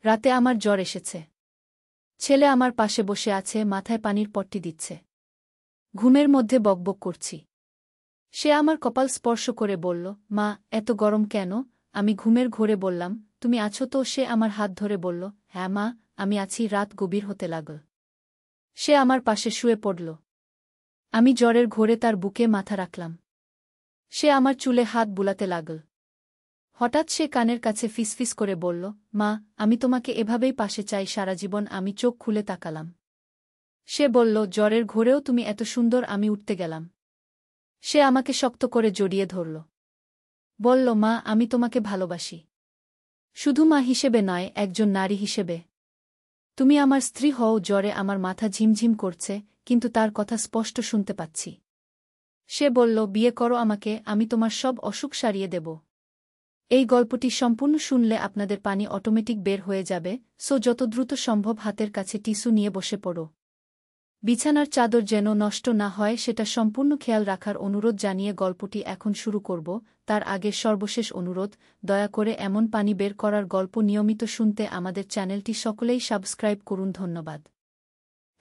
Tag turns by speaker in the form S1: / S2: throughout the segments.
S1: রাতে আমার জ্বর এসেছে। ছেলে আমার পাশে বসে আছে, মাথায় পানির পট্টি দিচ্ছে। ঘুমের মধ্যে বকবক করছি। সে আমার কপাল স্পর্শ করে বলল, মা, এত গরম কেন? আমি ঘুমের ঘোরে বললাম, তুমি আছো তো? সে আমার হাত ধরে বলল, হ্যাঁ মা, আমি আছি। রাত গভীর হতে লাগল। সে আমার পাশে শুয়ে পড়ল। আমি জ্বরের ঘোরে তার বুকে মাথা রাখলাম। সে আমার চুলে হাত বুলাতে লাগল। হঠাৎ সে কানের কাছে ফিসফিস করে বলল, মা, আমি তোমাকে এভাবেই পাশে চাই সারা জীবন। আমি চোখ খুলে তাকালাম। সে বলল, জ্বরের ঘোরেও তুমি এত সুন্দর। আমি উঠতে গেলাম। সে আমাকে শক্ত করে জড়িয়ে ধরল। বলল, মা, আমি তোমাকে ভালোবাসি। শুধু মা হিসেবে নয়, একজন নারী হিসেবে। তুমি আমার স্ত্রী হও। জ্বরে আমার মাথা ঝিমঝিম করছে, কিন্তু তার কথা স্পষ্ট শুনতে পাচ্ছি। সে বলল, বিয়ে করো আমাকে, আমি তোমার সব অসুখ সারিয়ে দেব। এই গল্পটি সম্পূর্ণ শুনলে আপনাদের পানি অটোমেটিক বের হয়ে যাবে, সো যত দ্রুত সম্ভব হাতের কাছে টিস্যু নিয়ে বসে পড়ো। বিছানার চাদর যেন নষ্ট না হয় সেটা সম্পূর্ণ খেয়াল রাখার অনুরোধ জানিয়ে গল্পটি এখন শুরু করব। তার আগে সর্বশেষ অনুরোধ, দয়া করে এমন পানি বের করার গল্প নিয়মিত শুনতে আমাদের চ্যানেলটি সকলেই সাবস্ক্রাইব করুন। ধন্যবাদ।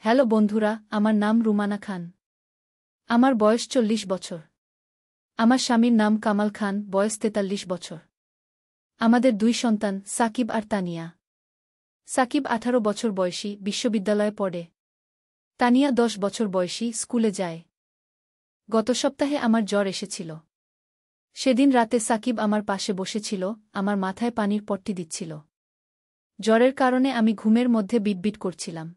S1: হ্যালো বন্ধুরা, আমার নাম রুমানা খান। আমার বয়স 40 বছর। আমার স্বামীর নাম কামাল খান, বয়স 43 বছর। আমাদের 2 সন্তান, সাকিব আর তানিয়া। সাকিব 18 বছর বয়সী, বিশ্ববিদ্যালয়ে পড়ে। তানিয়া 10 বছর বয়সী, স্কুলে যায়। গত সপ্তাহে আমার জ্বর এসেছিল। সেদিন রাতে সাকিব আমার পাশে বসেছিল, আমার মাথায় পানির পট্টি দিচ্ছিল। জ্বরের কারণে আমি ঘুমের মধ্যে বিটবিট করছিলাম।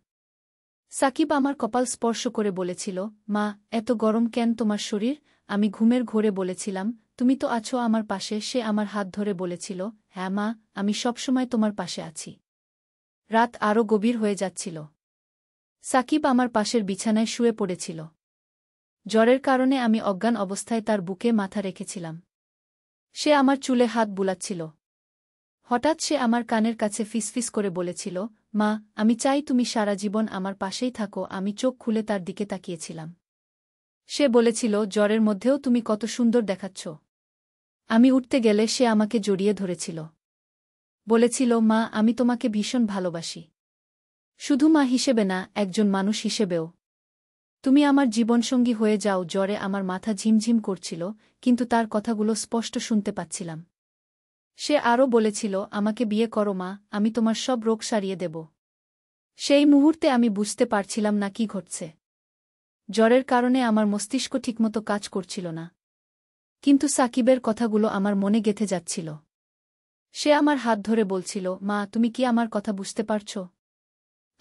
S1: সাকিব আমার কপাল স্পর্শ করে বলেছিল, মা, এত গরম কেন তোমার শরীর? আমি ঘুমের ঘোরে বলেছিলাম, তুমি তো আছো আমার পাশে। সে আমার হাত ধরে বলেছিল, হ্যাঁ মা, আমি সবসময় তোমার পাশে আছি। রাত আরও গভীর হয়ে যাচ্ছিল। সাকিব আমার পাশের বিছানায় শুয়ে পড়েছিল। জ্বরের কারণে আমি অজ্ঞান অবস্থায় তার বুকে মাথা রেখেছিলাম। সে আমার চুলে হাত বুলাচ্ছিল। হঠাৎ সে আমার কানের কাছে ফিসফিস করে বলেছিল, মা, আমি চাই তুমি সারা জীবন আমার পাশেই থাকো। আমি চোখ খুলে তার দিকে তাকিয়েছিলাম। সে বলেছিল, জ্বরের মধ্যেও তুমি কত সুন্দর দেখাচ্ছ। আমি উঠতে গেলে সে আমাকে জড়িয়ে ধরেছিল। বলেছিল, মা, আমি তোমাকে ভীষণ ভালোবাসি। শুধু মা হিসেবে না, একজন মানুষ হিসেবেও। তুমি আমার জীবনসঙ্গী হয়ে যাও। জ্বরে আমার মাথা ঝিমঝিম করছিল, কিন্তু তার কথাগুলো স্পষ্ট শুনতে পাচ্ছিলাম। সে আরও বলেছিল, আমাকে বিয়ে করো মা, আমি তোমার সব রোগ সারিয়ে দেব। সেই মুহূর্তে আমি বুঝতে পারছিলাম না কি ঘটছে। জ্বরের কারণে আমার মস্তিষ্ক ঠিকমতো কাজ করছিল না। কিন্তু সাকিবের কথাগুলো আমার মনে গেঁথে যাচ্ছিল। সে আমার হাত ধরে বলছিল, মা, তুমি কি আমার কথা বুঝতে পারছ?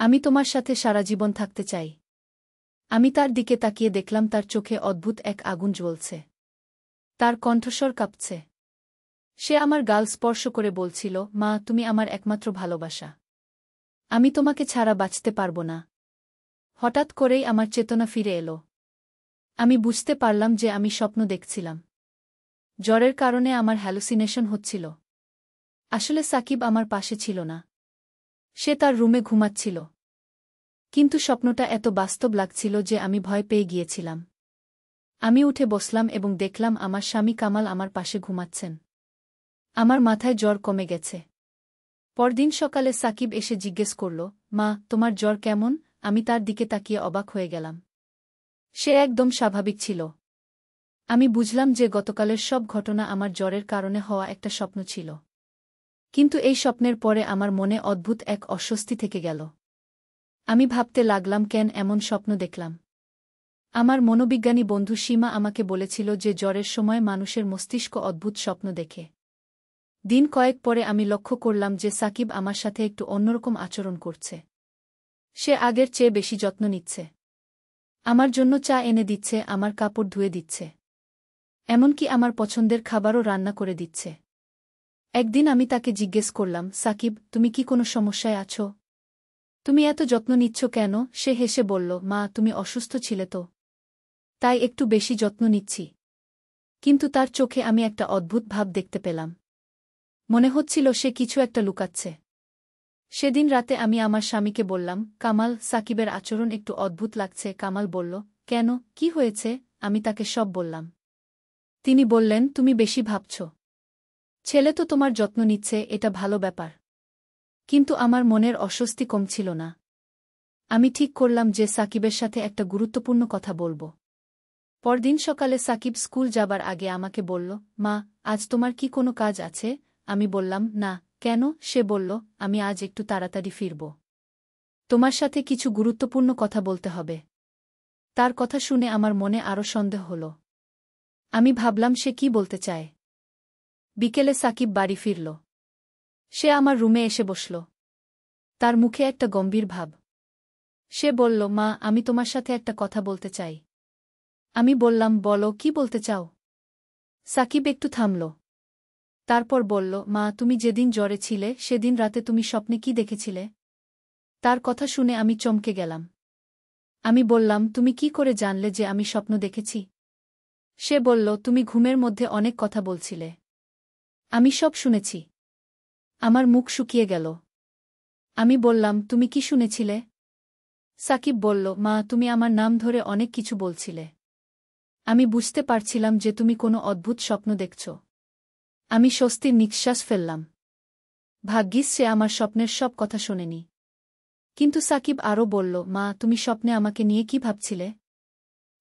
S1: আমি তোমার সাথে সারা জীবন থাকতে চাই। আমি তার দিকে তাকিয়ে দেখলাম তার চোখে অদ্ভুত এক আগুন জ্বলছে। তার কণ্ঠস্বর কাঁপছে। সে আমার গাল স্পর্শ করে বলছিল, মা, তুমি আমার একমাত্র ভালোবাসা। আমি তোমাকে ছাড়া বাঁচতে পারব না। হঠাৎ করেই আমার চেতনা ফিরে এলো। আমি বুঝতে পারলাম যে আমি স্বপ্ন দেখছিলাম। জ্বরের কারণে আমার হ্যালুসিনেশন হচ্ছিল। আসলে সাকিব আমার পাশে ছিল না। সে তার রুমে ঘুমাচ্ছিল। কিন্তু স্বপ্নটা এত বাস্তব লাগছিল যে আমি ভয় পেয়ে গিয়েছিলাম। আমি উঠে বসলাম এবং দেখলাম আমার স্বামী কামাল আমার পাশে ঘুমাচ্ছেন। আমার মাথায় জ্বর কমে গেছে। পরদিন সকালে সাকিব এসে জিজ্ঞেস করল, মা, তোমার জ্বর কেমন? আমি তার দিকে তাকিয়ে অবাক হয়ে গেলাম। সে একদম স্বাভাবিক ছিল। আমি বুঝলাম যে গতকালের সব ঘটনা আমার জ্বরের কারণে হওয়া একটা স্বপ্ন ছিল। কিন্তু এই স্বপ্নের পরে আমার মনে অদ্ভুত এক অস্বস্তি থেকে গেল। আমি ভাবতে লাগলাম, কেন এমন স্বপ্ন দেখলাম? আমার মনোবিজ্ঞানী বন্ধু সীমা আমাকে বলেছিল যে জ্বরের সময় মানুষের মস্তিষ্ক অদ্ভুত স্বপ্ন দেখে। দিন কয়েক পরে আমি লক্ষ্য করলাম যে সাকিব আমার সাথে একটু অন্যরকম আচরণ করছে। সে আগের চেয়ে বেশি যত্ন নিচ্ছে। আমার জন্য চা এনে দিচ্ছে, আমার কাপড় ধুয়ে দিচ্ছে। এমনকি আমার পছন্দের খাবারও রান্না করে দিচ্ছে। একদিন আমি তাকে জিজ্ঞেস করলাম, সাকিব, তুমি কি কোনো সমস্যায় আছো? তুমি এত যত্ন নিচ্ছ কেন? সে হেসে বলল, মা, তুমি অসুস্থ ছিলে তো, তাই একটু বেশি যত্ন নিচ্ছি। কিন্তু তার চোখে আমি একটা অদ্ভুত ভাব দেখতে পেলাম। মনে হচ্ছিল সে কিছু একটা লুকাচ্ছে। সেদিন রাতে আমি আমার স্বামীকে বললাম, কামাল, সাকিবের আচরণ একটু অদ্ভুত লাগছে। কামাল বলল, কেন, কি হয়েছে? আমি তাকে সব বললাম। তিনি বললেন, তুমি বেশি ভাবছ। ছেলে তো তোমার যত্ন নিচ্ছে, এটা ভালো ব্যাপার। কিন্তু আমার মনের অস্বস্তি কমছিল না। আমি ঠিক করলাম যে সাকিবের সাথে একটা গুরুত্বপূর্ণ কথা বলব। পরদিন সকালে সাকিব স্কুল যাবার আগে আমাকে বলল, মা, আজ তোমার কি কোনো কাজ আছে? আমি বললাম, না, কেন? সে বলল, আমি আজ একটু তাড়াতাড়ি ফিরব। তোমার সাথে কিছু গুরুত্বপূর্ণ কথা বলতে হবে। তার কথা শুনে আমার মনে আরও সন্দেহ হল। আমি ভাবলাম সে কি বলতে চায়। বিকেলে সাকিব বাড়ি ফিরল। সে আমার রুমে এসে বসল। তার মুখে একটা গম্ভীর ভাব। সে বলল, মা, আমি তোমার সাথে একটা কথা বলতে চাই। আমি বললাম, বলো, কি বলতে চাও? সাকিব একটু থামল। তারপর বলল, মা, তুমি যেদিন জ্বরে ছিলে সেদিন রাতে তুমি স্বপ্নে কি দেখেছিলে? তার কথা শুনে আমি চমকে গেলাম। আমি বললাম, তুমি কি করে জানলে যে আমি স্বপ্ন দেখেছি? সে বলল, তুমি ঘুমের মধ্যে অনেক কথা বলছিলে। আমি সব শুনেছি। আমার মুখ শুকিয়ে গেল। আমি বললাম, তুমি কি শুনেছিলে? সাকিব বলল, মা, তুমি আমার নাম ধরে অনেক কিছু বলছিলে। আমি বুঝতে পারছিলাম যে তুমি কোনো অদ্ভুত স্বপ্ন দেখছ। আমি স্বস্তির নিঃশ্বাস ফেললাম। ভাগ্যিস সে আমার স্বপ্নের সব কথা শোনেনি। কিন্তু সাকিব আরও বলল, মা, তুমি স্বপ্নে আমাকে নিয়ে কি ভাবছিলে?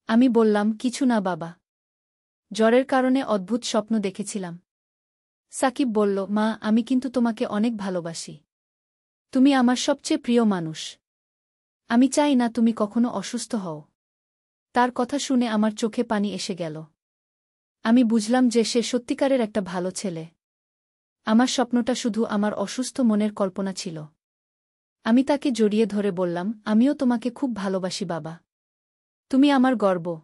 S1: আমি বললাম, কিছু না বাবা। জ্বরের কারণে অদ্ভুত স্বপ্ন দেখেছিলাম। সাকিব বলল, মা, আমি কিন্তু তোমাকে অনেক ভালোবাসি। তুমি আমার সবচেয়ে প্রিয় মানুষ। আমি চাই না তুমি কখনো অসুস্থ হও। তার কথা শুনে আমার চোখে পানি এসে গেল। আমি বুঝলাম যে সে সত্যিকারের একটা ভালো ছেলে। আমার স্বপ্নটা শুধু আমার অসুস্থ মনের কল্পনা ছিল। আমি তাকে জড়িয়ে ধরে বললাম, আমিও তোমাকে খুব ভালোবাসি বাবা। তুমি আমার গর্ব।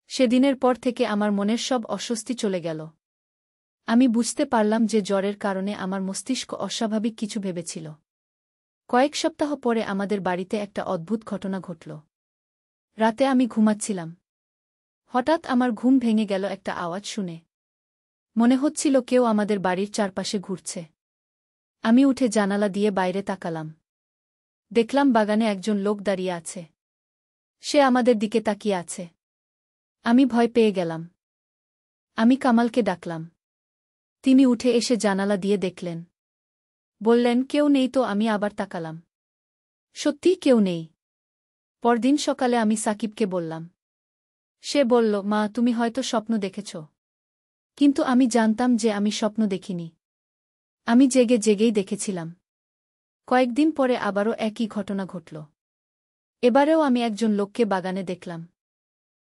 S1: সেদিনের পর থেকে আমার মনের সব অস্বস্তি চলে গেল। আমি বুঝতে পারলাম যে জ্বরের কারণে আমার মস্তিষ্ক অস্বাভাবিক কিছু ভেবেছিল। কয়েক সপ্তাহ পরে আমাদের বাড়িতে একটা অদ্ভুত ঘটনা ঘটল। রাতে আমি ঘুমাচ্ছিলাম। হঠাৎ আমার ঘুম ভেঙে গেল একটা আওয়াজ শুনে। মনে হচ্ছিল কেউ আমাদের বাড়ির চারপাশে ঘুরছে। আমি উঠে জানালা দিয়ে বাইরে তাকালাম। দেখলাম বাগানে একজন লোক দাঁড়িয়ে আছে। সে আমাদের দিকে তাকিয়ে আছে। আমি ভয় পেয়ে গেলাম। আমি কামালকে ডাকলাম। তিনি উঠে এসে জানালা দিয়ে দেখলেন। বললেন, কেউ নেই তো। আমি আবার তাকালাম। সত্যিই কেউ নেই। পরদিন সকালে আমি সাকিবকে বললাম। সে বলল, মা, তুমি হয়তো স্বপ্ন দেখেছ। কিন্তু আমি জানতাম যে আমি স্বপ্ন দেখিনি। আমি জেগে জেগেই দেখেছিলাম। কয়েকদিন পরে আবারও একই ঘটনা ঘটল। এবারেও আমি একজন লোককে বাগানে দেখলাম।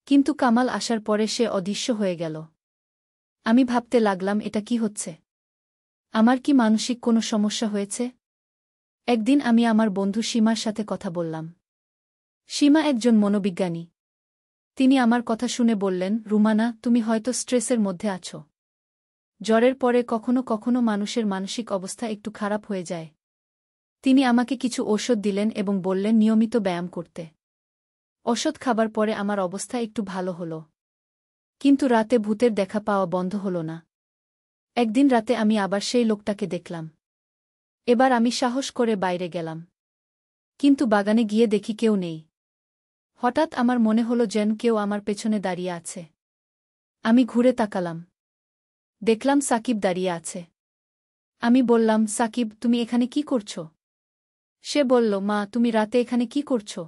S1: কিন্তু কামাল আসার পরে সে অদৃশ্য হয়ে গেল। আমি ভাবতে লাগলাম, এটা কি হচ্ছে? আমার কি মানসিক কোনো সমস্যা হয়েছে? একদিন আমি আমার বন্ধু সীমার সাথে কথা বললাম। সীমা একজন মনোবিজ্ঞানী। তিনি আমার কথা শুনে বললেন, রুমানা, তুমি হয়তো স্ট্রেসের মধ্যে আছো। জ্বরের পরে কখনো কখনো মানুষের মানসিক অবস্থা একটু খারাপ হয়ে যায়। তিনি আমাকে কিছু ঔষধ দিলেন এবং বললেন নিয়মিত ব্যায়াম করতে। ওষুধ খাবার পরে আমার অবস্থা একটু ভালো হল। কিন্তু রাতে ভূতের দেখা পাওয়া বন্ধ হল না। একদিন রাতে আমি আবার সেই লোকটাকে দেখলাম। এবার আমি সাহস করে বাইরে গেলাম। কিন্তু বাগানে গিয়ে দেখি কেউ নেই। হঠাৎ আমার মনে হলো যেন কেউ আমার পেছনে দাঁড়িয়ে আছে। আমি ঘুরে তাকালাম। দেখলাম সাকিব দাঁড়িয়ে আছে। আমি বললাম, সাকিব, তুমি এখানে কি করছ? সে বলল, মা, তুমি রাতে এখানে কি করছ?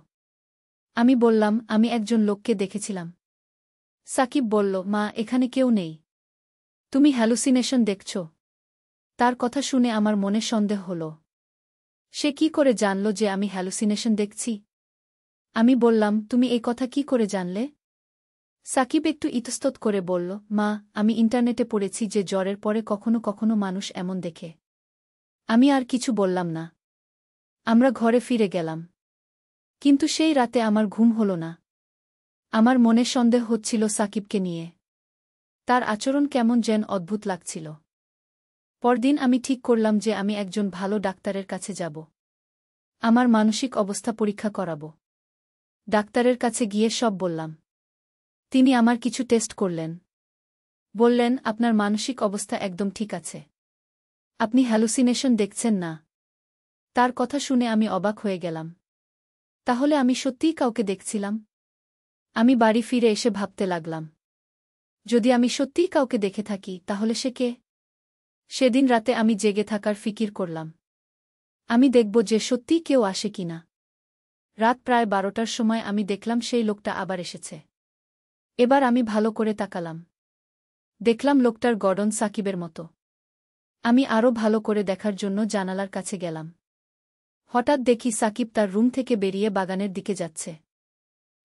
S1: আমি বললাম, আমি একজন লোককে দেখেছিলাম। সাকিব বলল, মা, এখানে কেউ নেই। তুমি হ্যালুসিনেশন দেখছ? তার কথা শুনে আমার মনে সন্দেহ হল। সে কি করে জানল যে আমি হ্যালুসিনেশন দেখছি? আমি বললাম, তুমি এই কথা কি করে জানলে? সাকিব একটু ইতস্তত করে বলল, মা, আমি ইন্টারনেটে পড়েছি যে জ্বরের পরে কখনো কখনো মানুষ এমন দেখে। আমি আর কিছু বললাম না। আমরা ঘরে ফিরে গেলাম। কিন্তু সেই রাতে আমার ঘুম হল না। আমার মনে সন্দেহ হচ্ছিল সাকিবকে নিয়ে। তার আচরণ কেমন যেন অদ্ভুত লাগছিল। পরদিন আমি ঠিক করলাম যে আমি একজন ভালো ডাক্তারের কাছে যাব। আমার মানসিক অবস্থা পরীক্ষা করাব। ডাক্তারের কাছে গিয়ে সব বললাম। তিনি আমার কিছু টেস্ট করলেন। বললেন, আপনার মানসিক অবস্থা একদম ঠিক আছে। আপনি হ্যালুসিনেশন দেখছেন না। তার কথা শুনে আমি অবাক হয়ে গেলাম। তাহলে আমি সত্যিই কাউকে দেখছিলাম? আমি বাড়ি ফিরে এসে ভাবতে লাগলাম। যদি আমি সত্যিই কাউকে দেখে থাকি, তাহলে সে কে? সেদিন রাতে আমি জেগে থাকার ফিকির করলাম। আমি দেখব যে সত্যিই কেউ আসে কিনা। রাত প্রায় 12টার সময় আমি দেখলাম সেই লোকটা আবার এসেছে। এবার আমি ভালো করে তাকালাম। দেখলাম লোকটার গড়ন সাকিবের মতো। আমি আরও ভালো করে দেখার জন্য জানালার কাছে গেলাম। হঠাৎ দেখি সাকিব তার রুম থেকে বেরিয়ে বাগানের দিকে যাচ্ছে।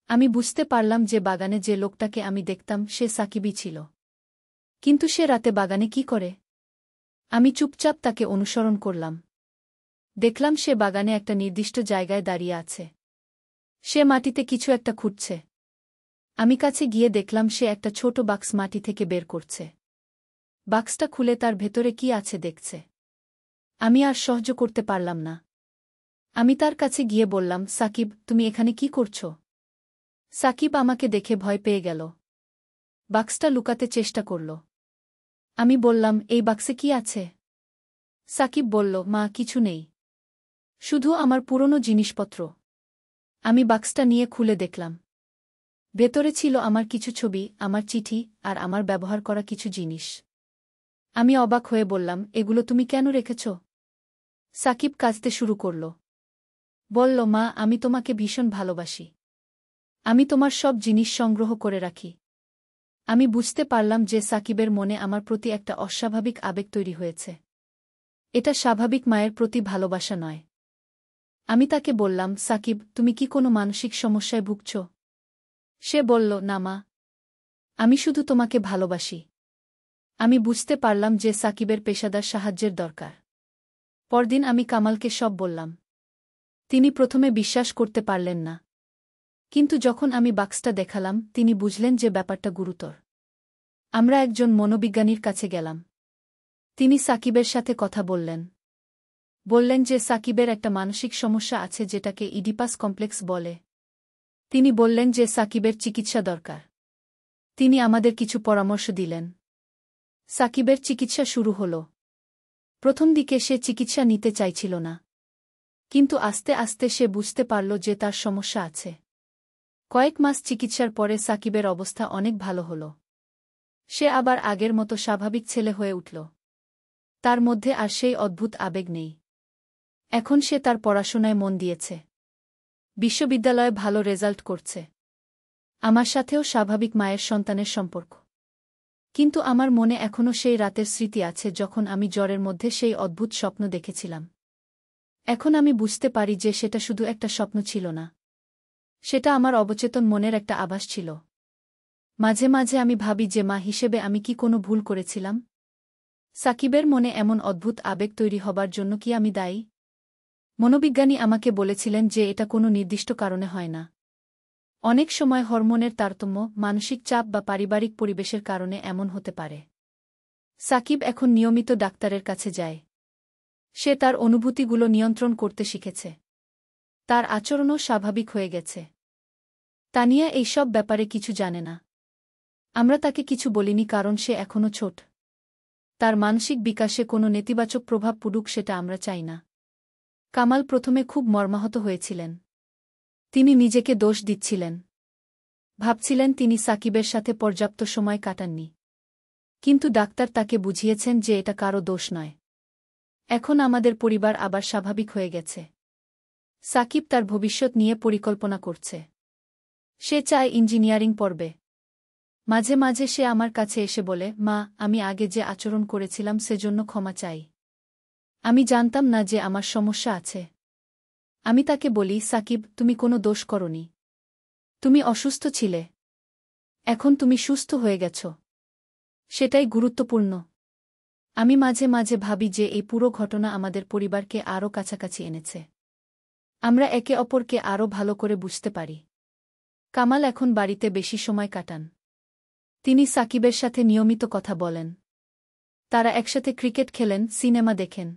S1: আমি বুঝতে পারলাম যে বাগানে যে লোকটাকে আমি দেখতাম সে সাকিবই ছিল। কিন্তু সে রাতে বাগানে কি করে? আমি চুপচাপ তাকে অনুসরণ করলাম। দেখলাম সে বাগানে একটা নির্দিষ্ট জায়গায় দাঁড়িয়ে আছে। সে মাটিতে কিছু একটা খুঁড়ছে। আমি কাছে গিয়ে দেখলাম সে একটা ছোট বাক্স মাটি থেকে বের করছে। বাক্সটা খুলে তার ভেতরে কি আছে দেখছে। আমি আর সহ্য করতে পারলাম না। আমি তার কাছে গিয়ে বললাম, সাকিব, তুমি এখানে কি করছ? সাকিব আমাকে দেখে ভয় পেয়ে গেল। বাক্সটা লুকাতে চেষ্টা করল। আমি বললাম, এই বাক্সে কি আছে? সাকিব বলল, মা, কিছু নেই। শুধু আমার পুরনো জিনিসপত্র। আমি বাক্সটা নিয়ে খুলে দেখলাম। ভেতরে ছিল আমার কিছু ছবি, আমার চিঠি, আর আমার ব্যবহার করা কিছু জিনিস। আমি অবাক হয়ে বললাম, এগুলো তুমি কেন রেখেছ? সাকিব কাঁদতে শুরু করল। বলল, মা, আমি তোমাকে ভীষণ ভালোবাসি। আমি তোমার সব জিনিস সংগ্রহ করে রাখি। আমি বুঝতে পারলাম যে সাকিবের মনে আমার প্রতি একটা অস্বাভাবিক আবেগ তৈরি হয়েছে। এটা স্বাভাবিক মায়ের প্রতি ভালোবাসা নয়। আমি তাকে বললাম, সাকিব, তুমি কি কোনো মানসিক সমস্যায় ভুগছ? সে বলল, না মা। আমি শুধু তোমাকে ভালোবাসি। আমি বুঝতে পারলাম যে সাকিবের পেশাদার সাহায্যের দরকার। পরদিন আমি কামালকে সব বললাম। তিনি প্রথমে বিশ্বাস করতে পারলেন না। কিন্তু যখন আমি বাক্সটা দেখালাম, তিনি বুঝলেন যে ব্যাপারটা গুরুতর। আমরা একজন মনোবিজ্ঞানীর কাছে গেলাম। তিনি সাকিবের সাথে কথা বললেন। বললেন যে সাকিবের একটা মানসিক সমস্যা আছে যেটাকে ইডিপাস কমপ্লেক্স বলে। তিনি বললেন যে সাকিবের চিকিৎসা দরকার। তিনি আমাদের কিছু পরামর্শ দিলেন। সাকিবের চিকিৎসা শুরু হল। প্রথম দিকে সে চিকিৎসা নিতে চাইছিল না। কিন্তু আস্তে আস্তে সে বুঝতে পারল যে তার সমস্যা আছে। কয়েক মাস চিকিৎসার পরে সাকিবের অবস্থা অনেক ভালো হল। সে আবার আগের মতো স্বাভাবিক ছেলে হয়ে উঠল। তার মধ্যে আর সেই অদ্ভুত আবেগ নেই। এখন সে তার পড়াশোনায় মন দিয়েছে। বিশ্ববিদ্যালয়ে ভালো রেজাল্ট করছে। আমার সাথেও স্বাভাবিক মায়ের সন্তানের সম্পর্ক। কিন্তু আমার মনে এখনও সেই রাতের স্মৃতি আছে যখন আমি জ্বরের মধ্যে সেই অদ্ভুত স্বপ্ন দেখেছিলাম। এখন আমি বুঝতে পারি যে সেটা শুধু একটা স্বপ্ন ছিল না। সেটা আমার অবচেতন মনের একটা আভাস ছিল। মাঝে মাঝে আমি ভাবি যে মা হিসেবে আমি কি কোনো ভুল করেছিলাম? সাকিবের মনে এমন অদ্ভুত আবেগ তৈরি হবার জন্য কি আমি দায়ী? মনোবিজ্ঞানী আমাকে বলেছিলেন যে এটা কোনো নির্দিষ্ট কারণে হয় না। অনেক সময় হরমোনের তারতম্য, মানসিক চাপ বা পারিবারিক পরিবেশের কারণে এমন হতে পারে। সাকিব এখন নিয়মিত ডাক্তারের কাছে যায়। সে তার অনুভূতিগুলো নিয়ন্ত্রণ করতে শিখেছে। তার আচরণও স্বাভাবিক হয়ে গেছে। তানিয়া এইসব ব্যাপারে কিছু জানে না। আমরা তাকে কিছু বলিনি কারণ সে এখনও ছোট। তার মানসিক বিকাশে কোনো নেতিবাচক প্রভাব পড়ুক সেটা আমরা চাই না। কামাল প্রথমে খুব মর্মাহত হয়েছিলেন। তিনি নিজেকে দোষ দিচ্ছিলেন। ভাবছিলেন তিনি সাকিবের সাথে পর্যাপ্ত সময় কাটাননি। কিন্তু ডাক্তার তাকে বুঝিয়েছেন যে এটা কারও দোষ নয়। এখন আমাদের পরিবার আবার স্বাভাবিক হয়ে গেছে। সাকিব তার ভবিষ্যৎ নিয়ে পরিকল্পনা করছে। সে চায় ইঞ্জিনিয়ারিং পড়বে। মাঝে মাঝে সে আমার কাছে এসে বলে, মা, আমি আগে যে আচরণ করেছিলাম সেজন্য ক্ষমা চাই। আমি জানতাম না যে আমার সমস্যা আছে। আমি তাকে বলি, সাকিব, তুমি কোনো দোষ করনি। তুমি অসুস্থ ছিলে। এখন তুমি সুস্থ হয়ে গেছ। সেটাই গুরুত্বপূর্ণ। আমি মাঝে মাঝে ভাবি যে এই পুরো ঘটনা আমাদের পরিবারকে আরও কাছাকাছি এনেছে। আমরা একে অপরকে আরও ভালো করে বুঝতে পারি। কামাল এখন বাড়িতে বেশি সময় কাটান। তিনি সাকিবের সাথে নিয়মিত কথা বলেন। তারা একসাথে ক্রিকেট খেলেন, সিনেমা দেখেন।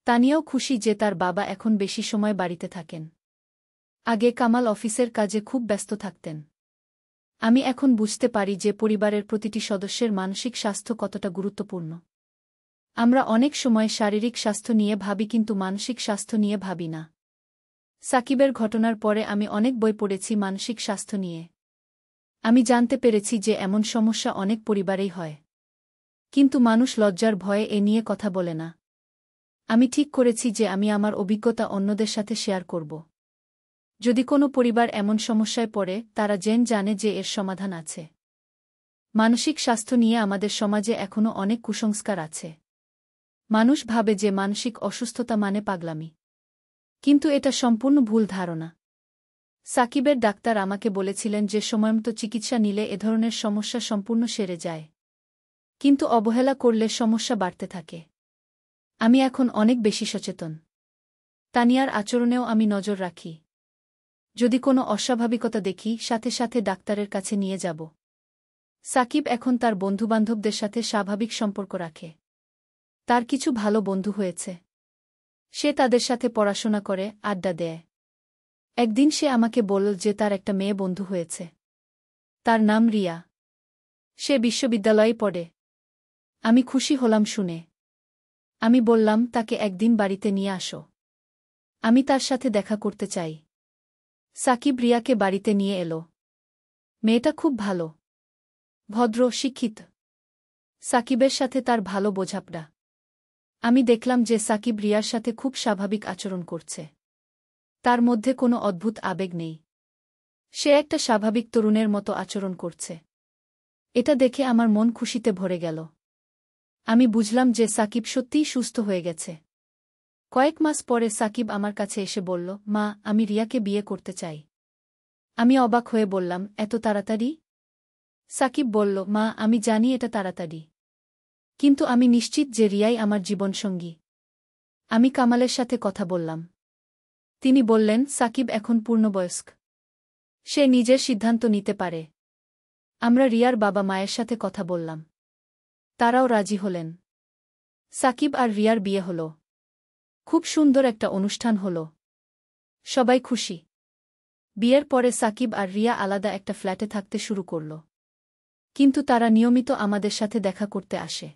S1: তানিয়াও খুশি যে তার বাবা এখন বেশি সময় বাড়িতে থাকেন। আগে কামাল অফিসের কাজে খুব ব্যস্ত থাকতেন। আমি এখন বুঝতে পারি যে পরিবারের প্রতিটি সদস্যের মানসিক স্বাস্থ্য কতটা গুরুত্বপূর্ণ। আমরা অনেক সময় শারীরিক স্বাস্থ্য নিয়ে ভাবি কিন্তু মানসিক স্বাস্থ্য নিয়ে ভাবি না। সাকিবের ঘটনার পরে আমি অনেক বই পড়েছি মানসিক স্বাস্থ্য নিয়ে। আমি জানতে পেরেছি যে এমন সমস্যা অনেক পরিবারেই হয়। কিন্তু মানুষ লজ্জার ভয়ে এ নিয়ে কথা বলে না। আমি ঠিক করেছি যে আমি আমার অভিজ্ঞতা অন্যদের সাথে শেয়ার করব। যদি কোনো পরিবার এমন সমস্যায় পড়ে তারা জানে যে এর সমাধান আছে। মানসিক স্বাস্থ্য নিয়ে আমাদের সমাজে এখনও অনেক কুসংস্কার আছে। মানুষ ভাবে যে মানসিক অসুস্থতা মানে পাগলামি। কিন্তু এটা সম্পূর্ণ ভুল ধারণা। সাকিবের ডাক্তার আমাকে বলেছিলেন যে সময়মতো চিকিৎসা নিলে এ ধরনের সমস্যা সম্পূর্ণ সেরে যায়। কিন্তু অবহেলা করলে সমস্যা বাড়তে থাকে। আমি এখন অনেক বেশি সচেতন। তানিয়ার আচরণেও আমি নজর রাখি। যদি কোনো অস্বাভাবিকতা দেখি সাথে সাথে ডাক্তারের কাছে নিয়ে যাব। সাকিব এখন তার বন্ধুবান্ধবদের সাথে স্বাভাবিক সম্পর্ক রাখে। তার কিছু ভালো বন্ধু হয়েছে। সে তাদের সাথে পড়াশোনা করে, আড্ডা দেয়। একদিন সে আমাকে বলল যে তার একটা মেয়ে বন্ধু হয়েছে। তার নাম রিয়া। সে বিশ্ববিদ্যালয়ে পড়ে। আমি খুশি হলাম শুনে। আমি বললাম তাকে একদিন বাড়িতে নিয়ে আসো। আমি তার সাথে দেখা করতে চাই। সাকিব রিয়াকে বাড়িতে নিয়ে এলো। মেয়েটা খুব ভালো, ভদ্র, শিক্ষিত। সাকিবের সাথে তার ভালো বোঝাপড়া। আমি দেখলাম যে সাকিব রিয়ার সাথে খুব স্বাভাবিক আচরণ করছে। তার মধ্যে কোনো অদ্ভুত আবেগ নেই। সে একটা স্বাভাবিক তরুণের মতো আচরণ করছে। এটা দেখে আমার মন খুশিতে ভরে গেল। আমি বুঝলাম যে সাকিব সত্যিই সুস্থ হয়ে গেছে। কয়েক মাস পরে সাকিব আমার কাছে এসে বলল, মা, আমি রিয়াকে বিয়ে করতে চাই। আমি অবাক হয়ে বললাম, এত তাড়াতাড়ি? সাকিব বলল, মা, আমি জানি এটা তাড়াতাড়ি। কিন্তু আমি নিশ্চিত যে রিয়াই আমার জীবনসঙ্গী। আমি কামালের সাথে কথা বললাম। তিনি বললেন, সাকিব এখন পূর্ণবয়স্ক। সে নিজের সিদ্ধান্ত নিতে পারে। আমরা রিয়ার বাবা মায়ের সাথে কথা বললাম। তারাও রাজি হলেন। সাকিব আর রিয়ার বিয়ে হল। খুব সুন্দর একটা অনুষ্ঠান হল। সবাই খুশি। বিয়ের পরে সাকিব আর রিয়া আলাদা একটা ফ্ল্যাটে থাকতে শুরু করল। কিন্তু তারা নিয়মিত আমাদের সাথে দেখা করতে আসে।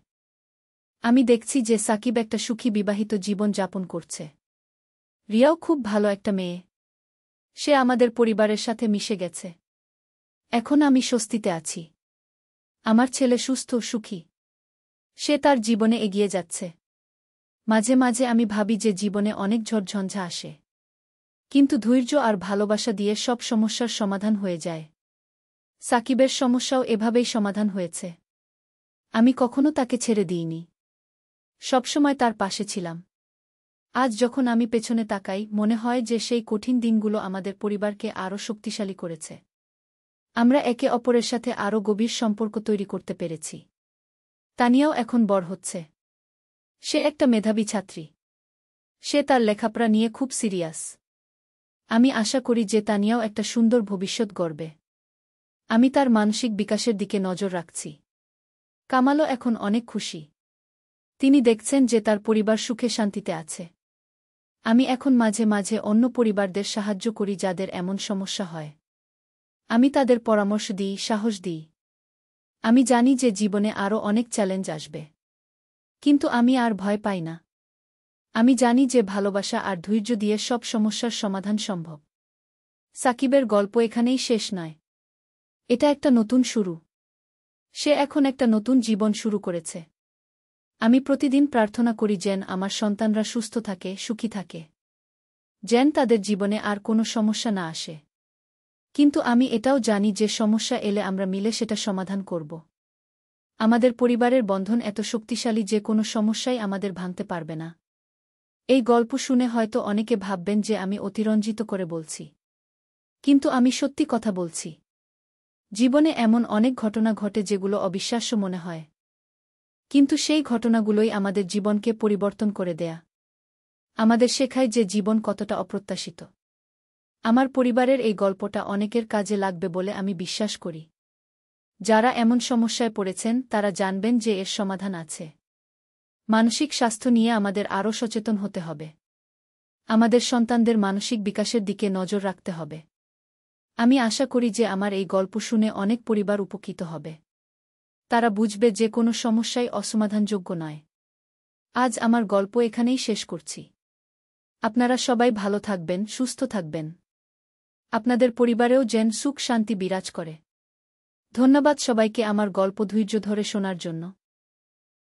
S1: আমি দেখছি যে সাকিব একটা সুখী বিবাহিত জীবন যাপন করছে। রিয়াও খুব ভালো একটা মেয়ে। সে আমাদের পরিবারের সাথে মিশে গেছে। এখন আমি স্বস্তিতে আছি। আমার ছেলে সুস্থ, সুখী। সে তার জীবনে এগিয়ে যাচ্ছে। মাঝে মাঝে আমি ভাবি যে জীবনে অনেক ঝড়ঝঞ্ঝা আসে। কিন্তু ধৈর্য আর ভালোবাসা দিয়ে সব সমস্যার সমাধান হয়ে যায়। সাকিবের সমস্যাও এভাবেই সমাধান হয়েছে। আমি কখনো তাকে ছেড়ে দিইনি। সবসময় তার পাশে ছিলাম। আজ যখন আমি পেছনে তাকাই, মনে হয় যে সেই কঠিন দিনগুলো আমাদের পরিবারকে আরও শক্তিশালী করেছে। আমরা একে অপরের সাথে আরও গভীর সম্পর্ক তৈরি করতে পেরেছি। তানিয়াও এখন বড় হচ্ছে। সে একটা মেধাবী ছাত্রী। সে তার লেখাপড়া নিয়ে খুব সিরিয়াস। আমি আশা করি যে তানিয়াও একটা সুন্দর ভবিষ্যৎ গড়বে। আমি তার মানসিক বিকাশের দিকে নজর রাখছি। কামালও এখন অনেক খুশি। তিনি দেখছেন যে তার পরিবার সুখে শান্তিতে আছে। আমি এখন মাঝে মাঝে অন্য পরিবারদের সাহায্য করি যাদের এমন সমস্যা হয়। আমি তাদের পরামর্শ দিই, সাহস দিই। আমি জানি যে জীবনে আরও অনেক চ্যালেঞ্জ আসবে। কিন্তু আমি আর ভয় পাই না। আমি জানি যে ভালোবাসা আর ধৈর্য দিয়ে সব সমস্যার সমাধান সম্ভব। সাকিবের গল্প এখানেই শেষ নয়। এটা একটা নতুন শুরু। সে এখন একটা নতুন জীবন শুরু করেছে। আমি প্রতিদিন প্রার্থনা করি যেন আমার সন্তানরা সুস্থ থাকে, সুখী থাকে। যেন তাদের জীবনে আর কোনো সমস্যা না আসে। কিন্তু আমি এটাও জানি যে সমস্যা এলে আমরা মিলে সেটা সমাধান করব। আমাদের পরিবারের বন্ধন এত শক্তিশালী যে কোনো সমস্যাই আমাদের ভাঙতে পারবে না। এই গল্প শুনে হয়তো অনেকে ভাববেন যে আমি অতিরঞ্জিত করে বলছি। কিন্তু আমি সত্যি কথা বলছি। জীবনে এমন অনেক ঘটনা ঘটে যেগুলো অবিশ্বাস্য মনে হয়। কিন্তু সেই ঘটনাগুলোই আমাদের জীবনকে পরিবর্তন করে দেয়া। আমাদের শেখায় যে জীবন কতটা অপ্রত্যাশিত। আমার পরিবারের এই গল্পটা অনেকের কাজে লাগবে বলে আমি বিশ্বাস করি। যারা এমন সমস্যায় পড়েছেন তারা জানবেন যে এর সমাধান আছে। মানসিক স্বাস্থ্য নিয়ে আমাদের আরও সচেতন হতে হবে। আমাদের সন্তানদের মানসিক বিকাশের দিকে নজর রাখতে হবে। আমি আশা করি যে আমার এই গল্প শুনে অনেক পরিবার উপকৃত হবে। তারা বুঝবে যে কোনো সমস্যাই অসমাধানযোগ্য নয়। আজ আমার গল্প এখানেই শেষ করছি। আপনারা সবাই ভালো থাকবেন, সুস্থ থাকবেন। আপনাদের পরিবারেও যেন সুখ শান্তি বিরাজ করে। ধন্যবাদ সবাইকে আমার গল্প ধৈর্য ধরে শোনার জন্য।